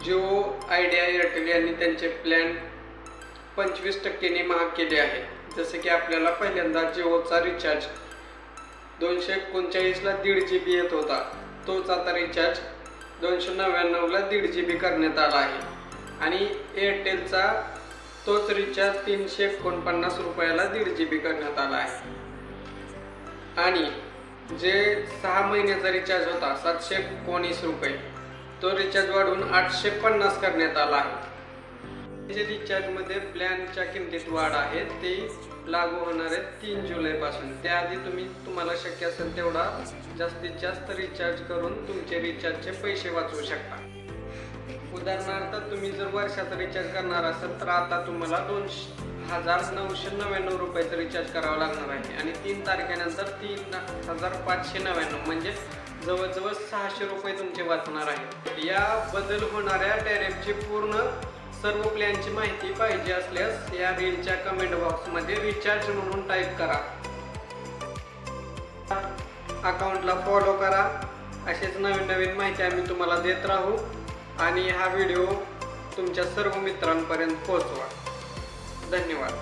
Jio, idea, Airtel यांनी त्यांचे plan 25% महाग केले आहे। जसे की आपल्याला पहिल्यांदा जिओचा रिचार्ज 239ला 1.5 GB येत होता, तोच आता रिचार्ज 299ला 1.5 GB करण्यात आला आहे। आणि एअरटेलचा तोच रिचार्ज 349 रुपयाला 1.5 GB करण्यात आला आहे। आणि जे 6 महिन्याचा रिचार्ज होता 719 रुपये, तो रिचार्ज वाढवून 850 करण्यात आला आहे। जे रिचार्जमध्ये प्लॅनच्या किमतीत वाढ आहे ते लागू होणार आहे 3 जुलैपासून। त्याआधी तुम्हाला शक्य असेल तेवढा जास्तीत जास्त रिचार्ज करून तुमचे रिचार्जचे पैसे वाचवू शकता। उदाहरणार्थ तुम्ही जर वर्षाचा रिचार्ज करणार असाल तर आता तुम्हाला 2,999 रुपयाचं रिचार्ज करावं लागणार आहे आणि 3 तारखेनंतर 3,599 म्हणजे जवळजवळ 600 रुपये तुमचे वाचणार आहे। या बदल होणाऱ्या टॅरिफची पूर्ण सर्व प्लॅनची माहिती पाहिजे असल्यास या रीलच्या कमेंट बॉक्समध्ये रिचार्ज म्हणून टाईप करा। अकाउंटला फॉलो करा, असेच नवीन माहिती आम्ही तुम्हाला देत राहू आणि हा व्हिडिओ तुमच्या सर्व मित्रांपर्यंत पोहोचवा। धन्यवाद।